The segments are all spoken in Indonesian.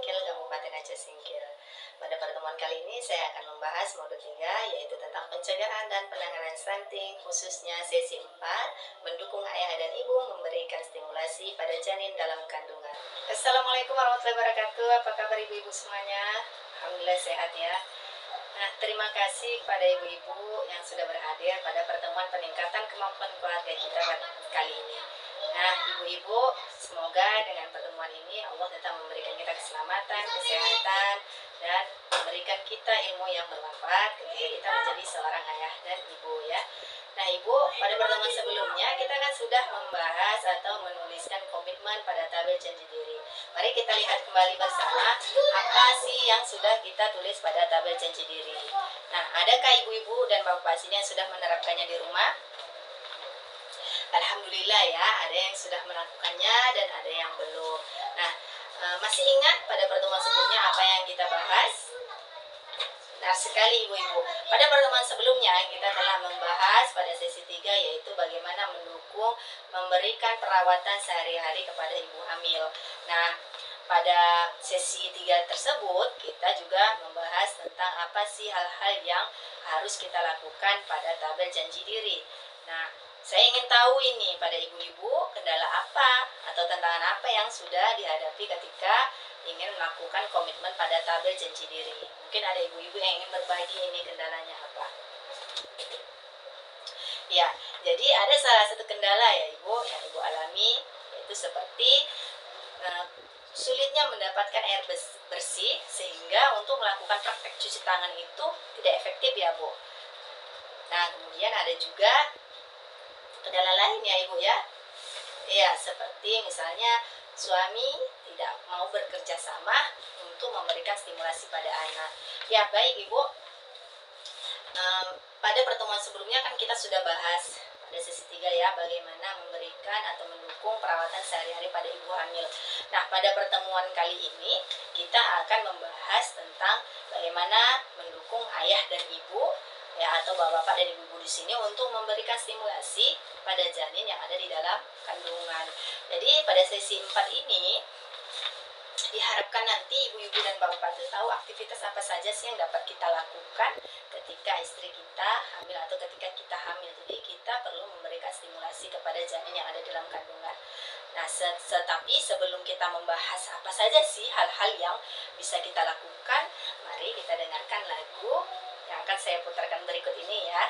Singkil, Kabupaten Aceh Singkil. Pada pertemuan kali ini saya akan membahas modul 3, yaitu tentang pencegahan dan penanganan stunting, khususnya sesi 4, mendukung ayah dan ibu memberikan stimulasi pada janin dalam kandungan. Assalamualaikum warahmatullahi wabarakatuh. Apa kabar ibu-ibu semuanya? Alhamdulillah sehat ya. Nah, terima kasih kepada ibu-ibu yang sudah berhadir pada pertemuan peningkatan kemampuan keluarga kita kali ini. Nah, ibu-ibu, semoga dengan pertemuan ini Allah tetap memberikan kita keselamatan, kesehatan, dan memberikan kita ilmu yang bermanfaat ketika kita menjadi seorang ayah dan ibu ya. Nah, ibu, pada pertemuan sebelumnya kita kan sudah membahas atau menuliskan komitmen pada tabel janji diri. Mari kita lihat kembali bersama apa sih yang sudah kita tulis pada tabel janji diri. Nah, adakah ibu-ibu dan bapak sini yang sudah menerapkannya di rumah? Alhamdulillah ya, ada yang sudah melakukannya dan ada yang belum. Nah, masih ingat pada pertemuan sebelumnya apa yang kita bahas? Benar sekali ibu-ibu. Pada pertemuan sebelumnya kita telah membahas pada sesi 3, yaitu bagaimana mendukung memberikan perawatan sehari-hari kepada ibu hamil. Nah, pada sesi 3 tersebut kita juga membahas tentang apa sih hal-hal yang harus kita lakukan pada tabel janji diri. Nah, saya ingin tahu ini pada ibu-ibu kendala apa atau tantangan apa yang sudah dihadapi ketika ingin melakukan komitmen pada tabel janji diri. Mungkin ada ibu-ibu yang ingin berbagi ini kendalanya apa. Ya, jadi ada salah satu kendala ya ibu yang ibu alami, yaitu seperti sulitnya mendapatkan air bersih sehingga untuk melakukan praktek cuci tangan itu tidak efektif ya bu. Nah, kemudian ada juga kendala lain ya ibu ya. Ya, seperti misalnya suami tidak mau bekerja sama untuk memberikan stimulasi pada anak. Ya, baik ibu. Pada pertemuan sebelumnya kan kita sudah bahas pada sesi 3 ya, bagaimana memberikan atau mendukung perawatan sehari-hari pada ibu hamil. Nah, pada pertemuan kali ini kita akan membahas tentang bagaimana mendukung ayah dan ibu ya, atau bapak-bapak dan ibu-ibu di sini untuk memberikan stimulasi pada janin yang ada di dalam kandungan. Jadi pada sesi 4 ini diharapkan nanti ibu-ibu dan bapak itu tahu aktivitas apa saja sih yang dapat kita lakukan ketika istri kita hamil atau ketika kita hamil. Jadi kita perlu memberikan stimulasi kepada janin yang ada dalam kandungan. Nah, tetapi sebelum kita membahas apa saja sih hal-hal yang bisa kita lakukan, mari kita dengarkan lagu yang akan saya putarkan berikut ini ya.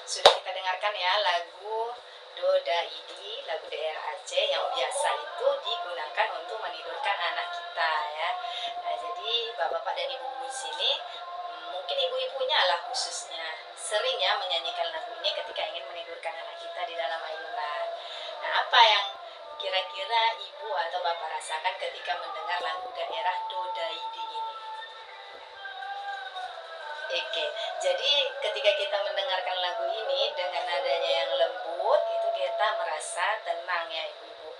Sudah kita dengarkan ya lagu Doda Idi lagu daerah Aceh yang biasa itu digunakan untuk menidurkan anak kita ya. Nah, jadi bapak-bapak dan ibu-ibu di sini, mungkin ibu-ibunya lah khususnya sering ya menyanyikan lagu ini ketika ingin menidurkan anak kita di dalam ayunan. Nah, apa yang kira-kira ibu atau bapak rasakan ketika mendengar lagu daerah Dodaidi ini? Oke, jadi ketika kita mendengarkan lagu ini dengan nadanya yang lembut, itu kita merasa tenang ya ibu-ibu.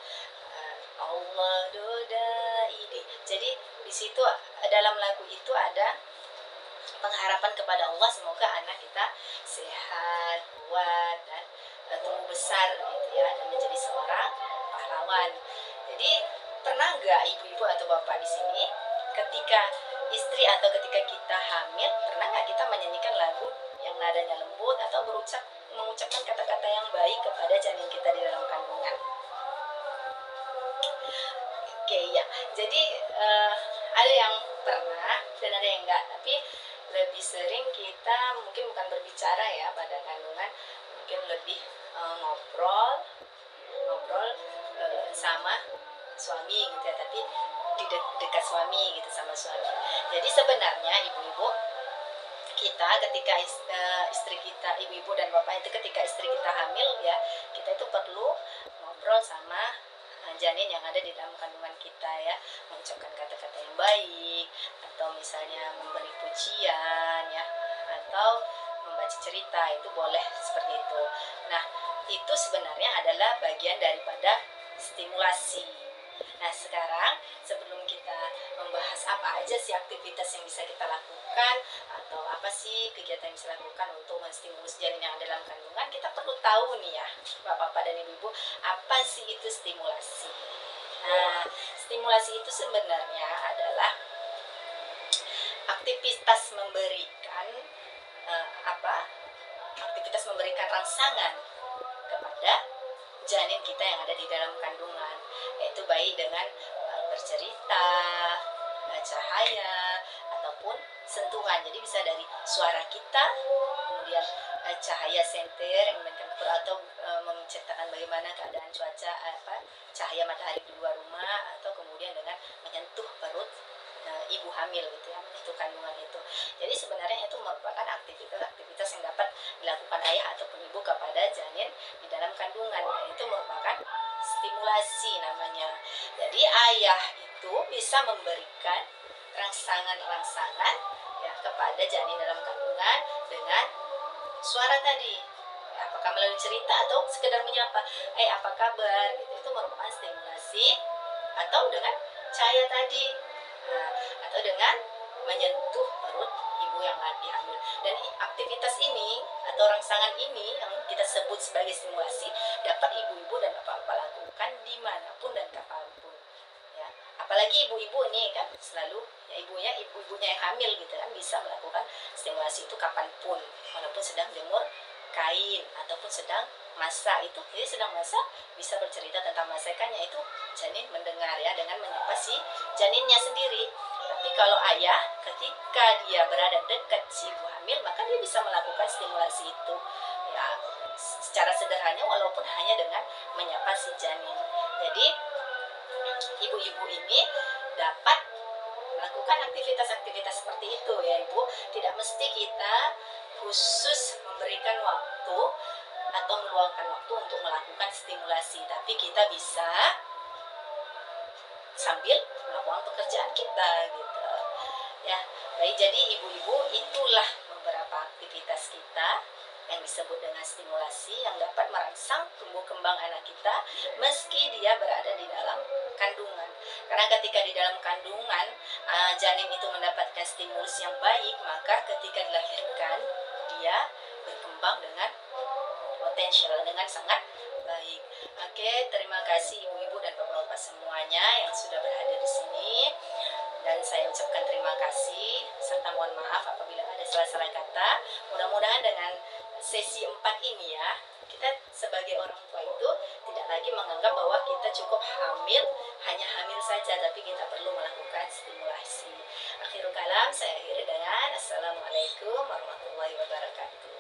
Allah Dodaidi. Jadi di situ dalam lagu itu ada pengharapan kepada Allah, semoga anak kita sehat, kuat, dan tumbuh besar gitu ya, dan menjadi seorang pahlawan. Jadi pernah nggak ibu-ibu atau bapak di sini ketika istri atau ketika kita hamil, pernah nggak kita menyanyikan lagu yang nadanya lembut atau mengucapkan kata-kata yang baik kepada janin kita di dalam kandungan? Oke ya, jadi ada yang pernah dan ada yang enggak, tapi lebih sering kita mungkin bukan berbicara ya pada kandungan, mungkin lebih ngobrol sama suami gitu ya, tapi di dekat suami gitu sama suami. Jadi sebenarnya ibu-ibu kita ketika istri kita, ibu-ibu dan bapak itu ketika istri kita hamil ya, kita itu perlu ngobrol sama janin yang ada di dalam kandungan kita ya, mengucapkan kata-kata yang baik, atau misalnya memberi pujian ya, atau membaca cerita, itu boleh seperti itu. Nah, itu sebenarnya adalah bagian daripada stimulasi. Nah, sekarang sebelum kita membahas apa aja sih aktivitas yang bisa kita lakukan, atau apa sih kegiatan yang bisa lakukan untuk menstimulus janin yang ada dalam kandungan, kita perlu tahu nih ya bapak-bapak dan ibu-ibu, apa sih itu stimulasi. Nah, stimulasi itu sebenarnya adalah aktivitas memberikan aktivitas memberikan rangsangan kepada janin kita yang ada di dalam kandungan, yaitu baik dengan bercerita, cahaya, ataupun sentuhan. Jadi bisa dari suara kita, kemudian cahaya senter yang mencampur atau menceritakan bagaimana keadaan cuaca, cahaya matahari di luar rumah, atau kemudian dengan menyentuh perut ibu hamil gitu ya, menyentuh kandungan itu. Jadi sebenarnya itu merupakan aktivitas yang dapat dilakukan ayah ataupun ibu kepada janin di dalam kandungan. Itu merupakan stimulasi namanya. Jadi ayah itu bisa memberikan rangsangan ya kepada janin dalam kandungan dengan suara tadi, apakah melalui cerita atau sekedar menyapa, apa kabar gitu. Itu merupakan stimulasi, atau dengan cahaya tadi, atau dengan menyentuh perut ibu yang lagi hamil. Dan aktivitas ini atau rangsangan ini yang kita sebut sebagai stimulasi dapat ibu-ibu dan bapak-bapak lakukan dimanapun dan kapanpun ya. Apalagi ibu-ibu ini kan selalu ya, ibunya yang hamil gitu kan, bisa melakukan stimulasi itu kapanpun, walaupun sedang jemur kain ataupun sedang masak itu. Jadi sedang masak bisa bercerita tentang masakannya, itu janin mendengar ya dengan menyapa si janinnya sendiri. Tapi kalau ayah ketika dia berada dekat si ibu hamil, maka dia bisa melakukan stimulasi itu ya, secara sederhana walaupun hanya dengan menyapa si janin. Jadi ibu-ibu ini dapat melakukan aktivitas-aktivitas seperti itu ya ibu. Tidak mesti kita khusus memberikan waktu atau meluangkan waktu untuk melakukan stimulasi, tapi kita bisa sambil melakukan pekerjaan kita gitu ya. Baik, jadi ibu-ibu, itulah beberapa aktivitas kita yang disebut dengan stimulasi yang dapat merangsang tumbuh kembang anak kita meski dia berada di dalam kandungan. Karena ketika di dalam kandungan janin itu mendapatkan stimulus yang baik, maka ketika dilahirkan dia berkembang dengan potensial, dengan sangat baik. Oke, terima kasih ibu-ibu dan bapak-bapak semuanya yang sudah berhadir di sini, dan saya ucapkan terima kasih serta mohon maaf apabila ada salah-salah kata. Mudah-mudahan dengan sesi 4 ini ya, kita sebagai orang tua itu tidak lagi menganggap bahwa kita cukup hamil, hanya hamil saja, tapi kita perlu melakukan stimulasi. Akhirul kalam, saya akhiri dengan Assalamualaikum warahmatullahi wabarakatuh.